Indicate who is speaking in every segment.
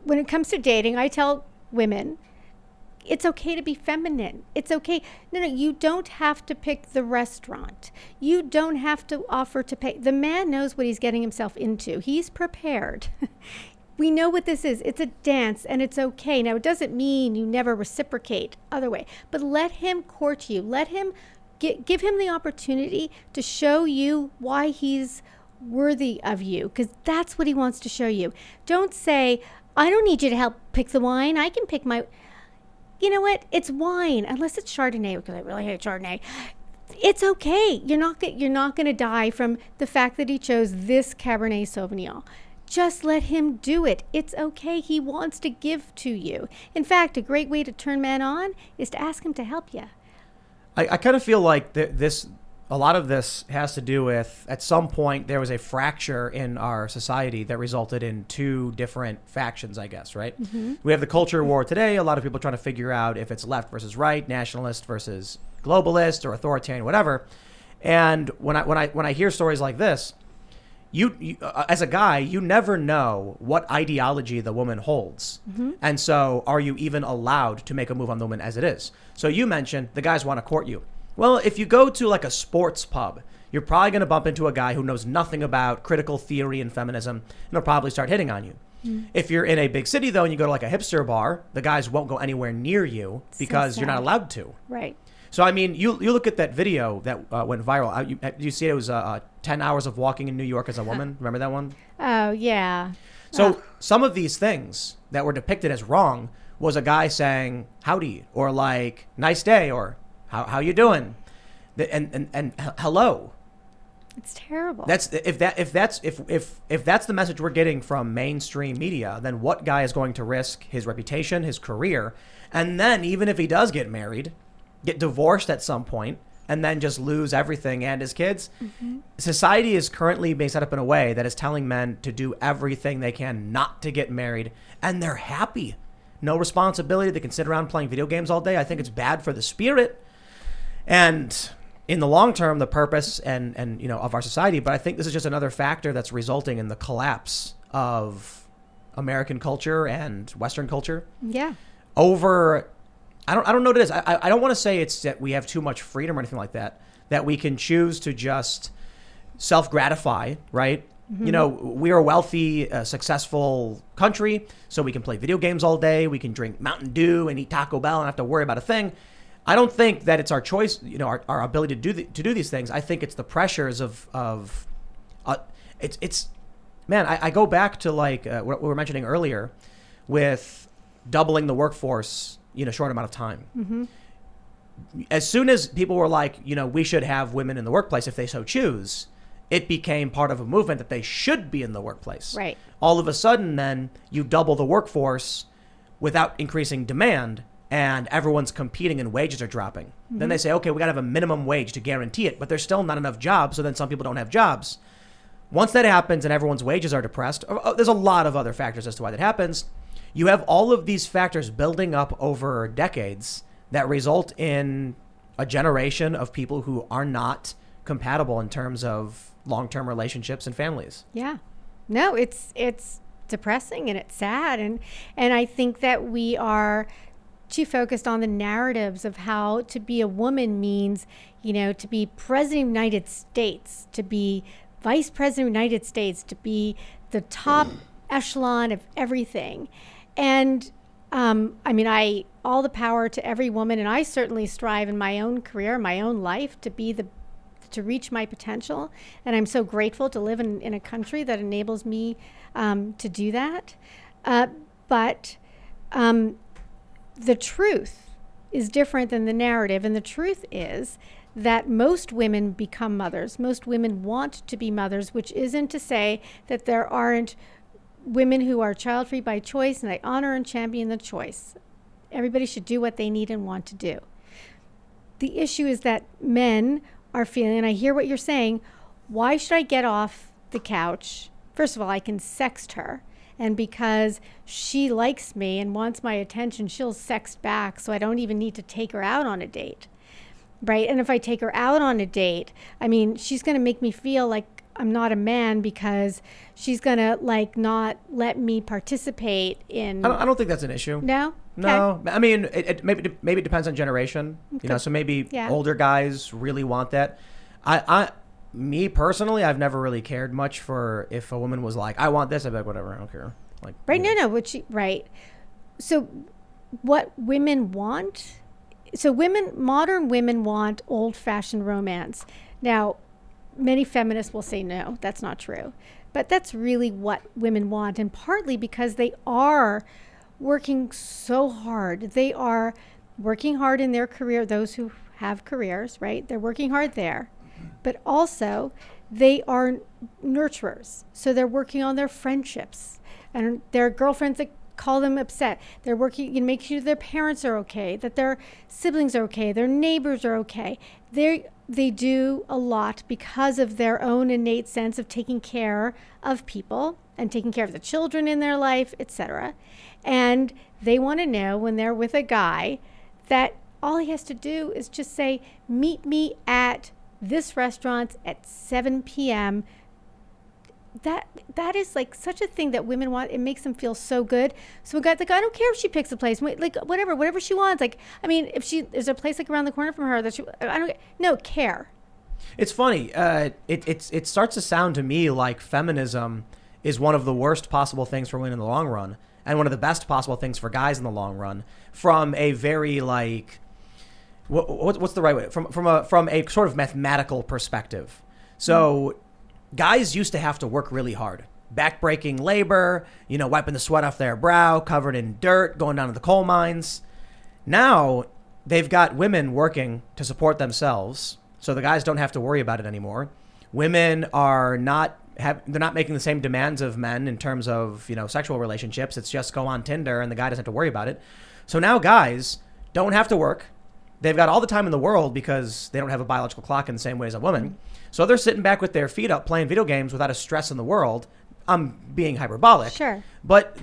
Speaker 1: when it comes to dating, I tell women, it's okay to be feminine. It's okay. No, you don't have to pick the restaurant. You don't have to offer to pay. The man knows what he's getting himself into. He's prepared. We know what this is. It's a dance, and it's okay. Now, it doesn't mean you never reciprocate other way, but let him court you. Let him give him the opportunity to show you why he's worthy of you, because that's what he wants to show you. Don't say, I don't need you to help pick the wine. I can pick my... You know what? It's wine, unless it's Chardonnay, because I really hate Chardonnay. It's okay. You're not going to die from the fact that he chose this Cabernet Sauvignon. Just let him do it. It's okay. He wants to give to you. In fact, a great way to turn men on is to ask him to help you.
Speaker 2: I kind of feel like a lot of this has to do with, at some point, there was a fracture in our society that resulted in two different factions, I guess, right? Mm-hmm. We have the culture war today. A lot of people trying to figure out if it's left versus right, nationalist versus globalist, or authoritarian, whatever. And when I hear stories like this, you as a guy, you never know what ideology the woman holds. Mm-hmm. And so are you even allowed to make a move on the woman as it is? So you mentioned the guys want to court you. Well, if you go to like a sports pub, you're probably going to bump into a guy who knows nothing about critical theory and feminism, and he'll probably start hitting on you. Mm. If you're in a big city, though, and you go to like a hipster bar, the guys won't go anywhere near you because you're not allowed to.
Speaker 1: Right.
Speaker 2: So, I mean, you look at that video that went viral. You see it was 10 hours of walking in New York as a woman. Remember that one?
Speaker 1: Oh, yeah.
Speaker 2: So some of these things that were depicted as wrong was a guy saying, howdy, or like, nice day, or how you doing? And hello.
Speaker 1: It's terrible.
Speaker 2: If that's the message we're getting from mainstream media, then what guy is going to risk his reputation, his career, and then even if he does get married, get divorced at some point, and then just lose everything and his kids? Mm-hmm. Society is currently being set up in a way that is telling men to do everything they can not to get married, and they're happy. No responsibility. They can sit around playing video games all day. I think it's bad for the spirit and in the long term, the purpose and of our society. But I think this is just another factor that's resulting in the collapse of American culture and Western culture.
Speaker 1: Yeah.
Speaker 2: I don't know what it is. I don't want to say it's that we have too much freedom or anything like that, that we can choose to just self-gratify, right? Mm-hmm. We are a wealthy, successful country, so we can play video games all day. We can drink Mountain Dew and eat Taco Bell and not have to worry about a thing. I don't think that it's our choice, our ability to do these things. I think it's the pressures of man, I go back to like what we were mentioning earlier with doubling the workforce in a short amount of time. Mm-hmm. As soon as people were like, we should have women in the workplace if they so choose, it became part of a movement that they should be in the workplace.
Speaker 1: Right.
Speaker 2: All of a sudden, then you double the workforce without increasing demand, and everyone's competing and wages are dropping. Mm-hmm. Then they say, okay, we got to have a minimum wage to guarantee it, but there's still not enough jobs, so then some people don't have jobs. Once that happens and everyone's wages are depressed, there's a lot of other factors as to why that happens. You have all of these factors building up over decades that result in a generation of people who are not compatible in terms of long-term relationships and families.
Speaker 1: Yeah. No, it's depressing and it's sad. And I think that we are too focused on the narratives of how to be a woman means, to be president of the United States, to be vice president of the United States, to be the top echelon of everything. And all the power to every woman, and I certainly strive in my own career, my own life, to reach my potential. And I'm so grateful to live in a country that enables me to do that. But the truth is different than the narrative. And the truth is that most women become mothers. Most women want to be mothers, which isn't to say that there aren't women who are child-free by choice, and I honor and champion the choice. Everybody should do what they need and want to do. The issue is that men are feeling, and I hear what you're saying, why should I get off the couch? First of all, I can sext her, and because she likes me and wants my attention, she'll sext back, so I don't even need to take her out on a date, right? And if I take her out on a date, she's going to make me feel like I'm not a man because she's going to like not let me participate in.
Speaker 2: I don't think that's an issue.
Speaker 1: No?
Speaker 2: No, I mean, it maybe it depends on generation, you know. So maybe older guys really want that. Me personally, I've never really cared much for if a woman was like, "I want this," I'd be like, "Whatever, I don't care." Like,
Speaker 1: right? No, right. So, what women want? So, modern women want old-fashioned romance. Now, many feminists will say no, that's not true, but that's really what women want, and partly because they are working so hard. They are working hard in their career, those who have careers, right? They're working hard there. But also, they are nurturers. So they're working on their friendships. And their girlfriends that call them upset. They're working, you know, making sure their parents are okay, that their siblings are okay, their neighbors are okay. They do a lot because of their own innate sense of taking care of people and taking care of the children in their life, etc. And they want to know when they're with a guy that all he has to do is just say, meet me at this restaurant at 7 p.m. That is like such a thing that women want. It makes them feel so good. So a guy, like, I don't care if she picks a place, like whatever she wants. Like, I mean, if there's a place like around the corner from her that care.
Speaker 2: It's funny. It starts to sound to me like feminism is one of the worst possible things for women in the long run, and one of the best possible things for guys in the long run, from a very like, what's the right way? From a sort of mathematical perspective. So guys used to have to work really hard, backbreaking labor, you know, wiping the sweat off their brow, covered in dirt, going down to the coal mines. Now they've got women working to support themselves, so the guys don't have to worry about it anymore. Women are they're not making the same demands of men in terms of, you know, sexual relationships. It's just go on Tinder and the guy doesn't have to worry about it. So now guys don't have to work. They've got all the time in the world because they don't have a biological clock in the same way as a woman. So they're sitting back with their feet up playing video games without a stress in the world. I'm being hyperbolic.
Speaker 1: Sure.
Speaker 2: But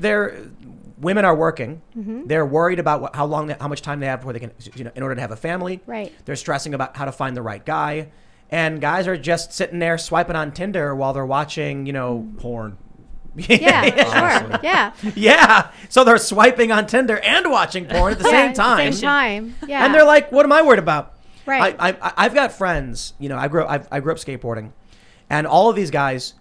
Speaker 2: women are working. Mm-hmm. They're worried about how much time they have before they can, you know, in order to have a family.
Speaker 1: Right.
Speaker 2: They're stressing about how to find the right guy. And guys are just sitting there swiping on Tinder while they're watching, you know, porn.
Speaker 1: Yeah, sure. Yeah.
Speaker 2: Yeah. So they're swiping on Tinder and watching porn at the same time.
Speaker 1: Same time. Yeah.
Speaker 2: And they're like, what am I worried about?
Speaker 1: Right.
Speaker 2: I've got friends, you know, I grew up skateboarding, and all of these guys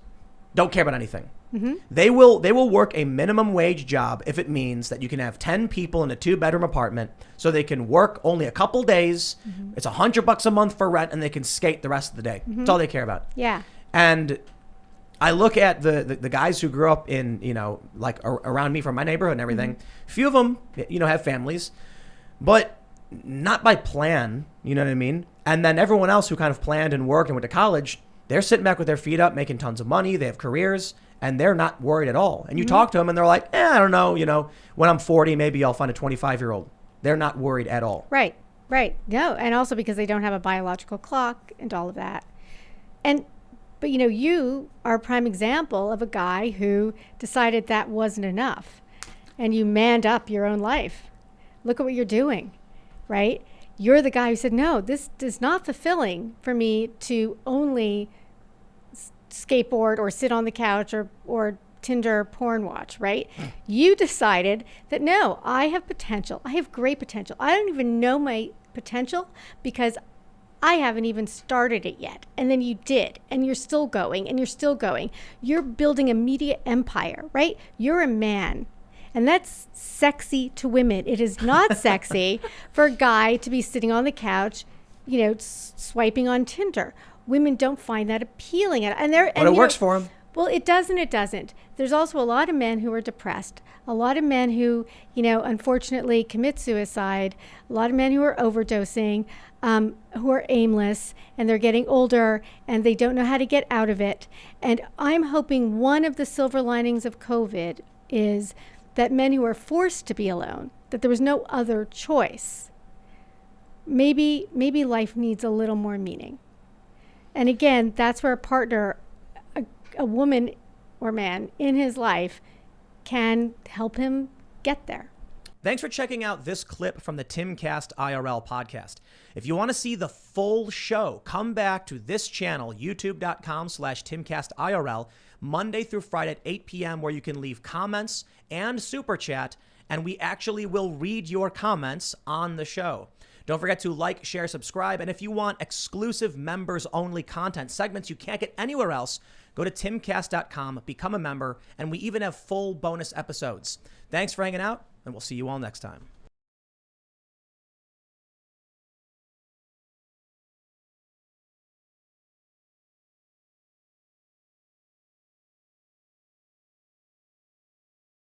Speaker 2: don't care about anything. Mm-hmm. They will work a minimum wage job if it means that you can have 10 people in a 2-bedroom apartment, so they can work only a couple days. Mm-hmm. It's $100 a month for rent, and they can skate the rest of the day. Mm-hmm. That's all they care about.
Speaker 1: Yeah.
Speaker 2: And I look at the guys who grew up in, you know, like around me from my neighborhood and everything. Mm-hmm. Few of them, you know, have families, but not by plan, you know what I mean? And then everyone else who kind of planned and worked and went to college, they're sitting back with their feet up, making tons of money. They have careers, and they're not worried at all. And you talk to them, and they're like, I don't know, you know, when I'm 40, maybe I'll find a 25-year-old. They're not worried at all.
Speaker 1: Right. No, and also because they don't have a biological clock and all of that. But, you know, you are a prime example of a guy who decided that wasn't enough, and you manned up your own life. Look at what you're doing, right? You're the guy who said, no, this is not fulfilling for me to only skateboard or sit on the couch or Tinder porn watch, right? You decided that, no, I have potential. I have great potential. I don't even know my potential because I haven't even started it yet. And then you did, and you're still going, and you're still going. You're building a media empire, right? You're a man. And that's sexy to women. It is not sexy for a guy to be sitting on the couch, you know, swiping on Tinder. Women don't find that appealing.
Speaker 2: But it works for them.
Speaker 1: Well, it doesn't. It doesn't. There's also a lot of men who are depressed. A lot of men who, you know, unfortunately commit suicide. A lot of men who are overdosing, who are aimless, and they're getting older, and they don't know how to get out of it. And I'm hoping one of the silver linings of COVID is that men who are forced to be alone, that there was no other choice, maybe life needs a little more meaning. And again, that's where a partner, a woman or man in his life, can help him get there.
Speaker 2: Thanks for checking out this clip from the Timcast IRL podcast. If you want to see the full show, come back to this channel, youtube.com/TimcastIRL, Monday through Friday at 8 p.m., where you can leave comments and super chat, and we actually will read your comments on the show. Don't forget to like, share, subscribe, and if you want exclusive members-only content, segments you can't get anywhere else, go to timcast.com, become a member, and we even have full bonus episodes. Thanks for hanging out, and we'll see you all next time.